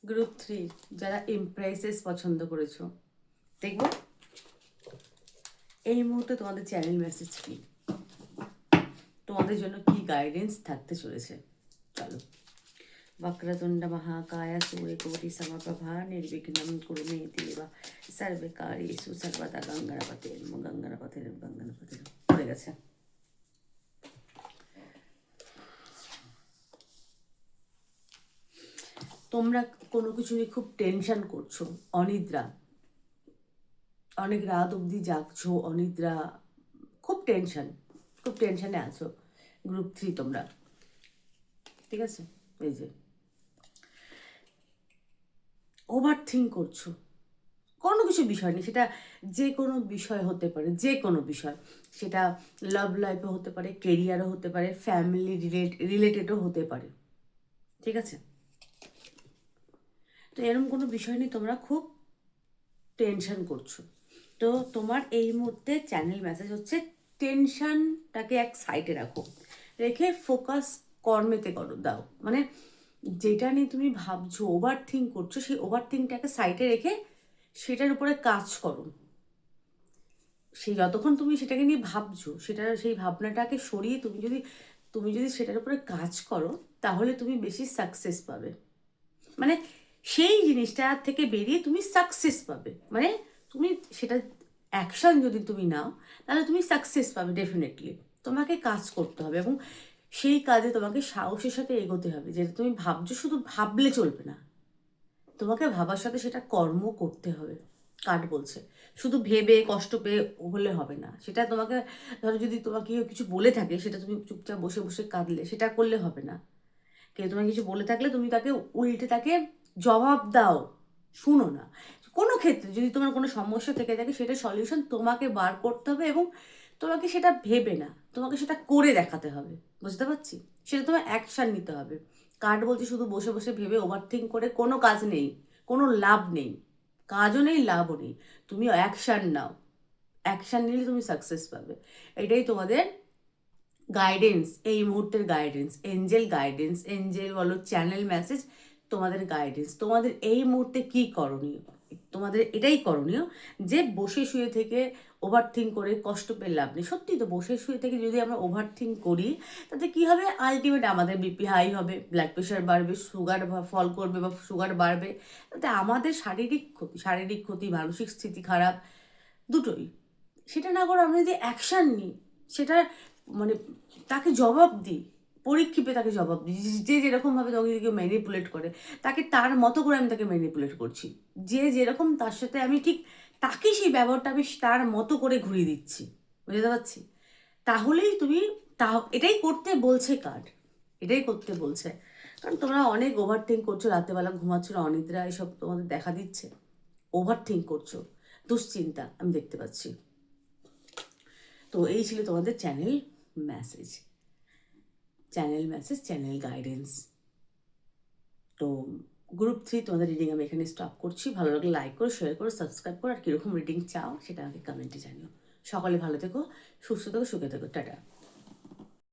Group 3 যারা এমপ্রেসেস পছন্দ করেছো, দেখব এই মুহূর্তে তোমাদের চ্যানেল মেসেজ কি, তোমাদের জন্য কি গাইডেন্স থাকতে চলেছে। চলো, वक्रतुंड महाकाय सूर्यकोटि समप्रभा निर्विघ्नं कुरु मे देव सर्वकार्येषु सर्वदा गंगणपते পড়ে গেছে। তোমরা কোনো কিছু নিয়ে খুব টেনশন করছো, অনিদ্রা, অনেক রাত অবধি জাগছো, অনিদ্রা, খুব টেনশনে আছো। গ্রুপ 3 তোমরা, ঠিক আছে? এই যে ওভার থিঙ্ক করছো কোনো কিছু বিষয় নেই, সেটা যে কোনো বিষয় হতে পারে, যে কোনো বিষয়, সেটা লাভ লাইফও হতে পারে, কেরিয়ারও হতে পারে, ফ্যামিলি রিলেটেডও হতে পারে, ঠিক আছে? তো এরকম কোনো বিষয় নিয়ে তোমরা খুব টেনশন করছো। তো তোমার এই মুহূর্তে চ্যানেল মেসেজ হচ্ছে টেনশনটাকে এক সাইডে রাখো, রেখে ফোকাস কর্মেতে দাও। মানে যেটা নিয়ে তুমি ভাবছো, ওভার থিঙ্ক করছো, সেই ওভার থিঙ্কটাকে সাইডে রেখে সেটার উপরে কাজ করো। সেই যতক্ষণ তুমি সেটাকে নিয়ে ভাবছো, সেই ভাবনাটাকে সরিয়ে তুমি যদি সেটার উপরে কাজ করো, তাহলে তুমি বেশি সাকসেস পাবে। মানে সেই জিনিসটা থেকে বেরিয়ে তুমি সাকসেস পাবে। মানে তুমি সেটা অ্যাকশন যদি তুমি নাও, তাহলে তুমি সাকসেস পাবে ডেফিনেটলি। তোমাকে কাজ করতে হবে এবং সেই কাজে তোমাকে সাহসের সাথে এগোতে হবে। যেটা তুমি ভাবছো, শুধু ভাবলে চলবে না, তোমাকে ভাবার সাথে সেটা কর্ম করতে হবে। কাঠ বলছে শুধু ভেবে কষ্ট পেয়ে হলে হবে না। সেটা তোমাকে, ধরো যদি তোমাকে কেউ কিছু বলে থাকে, সেটা তুমি চুপচাপ বসে বসে কাঁদলে, সেটা করলে হবে না। কেউ তোমাকে কিছু বলে থাকলে তুমি তাকে উল্টে তাকে জবাব দাও, শুনো না। কোনো ক্ষেত্রে যদি তোমার কোনো সমস্যা থেকে থাকে, সেটা সলিউশন তোমাকে বার করতে হবে এবং তোমাকে সেটা ভেবে না, তোমাকে সেটা করে দেখাতে হবে। বুঝতে পারছি? সেটা তোমার অ্যাকশান নিতে হবে। কার্ড বলছে শুধু বসে বসে ভেবে ওভারথিঙ্ক করে কোনো কাজ নেই, কোনো লাভ নেই, কাজও নেই, লাভও নেই। তুমি অ্যাকশান নাও, অ্যাকশান নিলে তুমি সাকসেস পাবে। এটাই তোমাদের গাইডেন্স, এই মুহূর্তের গাইডেন্স, এঞ্জেল বলো, চ্যানেল মেসেজ, তোমাদের গাইডেন্স। তোমাদের এই মুহূর্তে কি করণীয়? তোমাদের এটাই করণীয় যে বসে শুয়ে থেকে ওভার থিঙ্ক করে কষ্ট পেয়ে লাভ নেই। সত্যি তো, বসে শুয়ে থেকে যদি আমরা ওভার থিঙ্ক করি, তাতে কি হবে? আলটিমেট আমাদের বিপি হাই হবে, ব্লাড প্রেশার বাড়বে, সুগার ফল করবে বা সুগার বাড়বে। তাতে আমাদের শারীরিক ক্ষতি, মানসিক স্থিতি খারাপ, দুটোই। সেটা না করে আমরা যদি অ্যাকশান নিই, সেটা মানে তাকে জবাব দিই, পরিক্ষেপে তাকে জবাব দিই। যে যেরকমভাবে তোমাকে কেউ ম্যানিপুলেট করে, তাকে তার মতো করে আমি তাকে ম্যানিপুলেট করছি। যে যেরকম তার সাথে আমি ঠিক তাকে সেই ব্যবহারটা আমি তার মতো করে ঘুরিয়ে দিচ্ছি। বুঝতে পারছি? তাহলেই তুমি এটাই করতে বলছে কার্ড, এটাই করতে বলছে। কারণ তোমরা অনেক ওভার থিঙ্ক করছো, রাতেবেলা ঘুমাচ্ছ না, অনিদ্রা এসব তোমাদের দেখা দিচ্ছে। ওভার থিঙ্ক করছো, দুশ্চিন্তা আমি দেখতে পাচ্ছি। তো এই ছিল তোমাদের চ্যানেল মেসেজ, চ্যানেল গাইডেন্স। তো গ্রুপ 3 তোমাদের রিডিং আমি এখানে স্টপ করছি। ভালো লাগলে লাইক করো, শেয়ার করো, সাবস্ক্রাইব করো। আর কীরকম রিডিং চাও সেটা আমাকে কমেন্টে জানিও। সকলে ভালো থেকো, সুস্থ থেকো, সুখে থেকো। টাটা।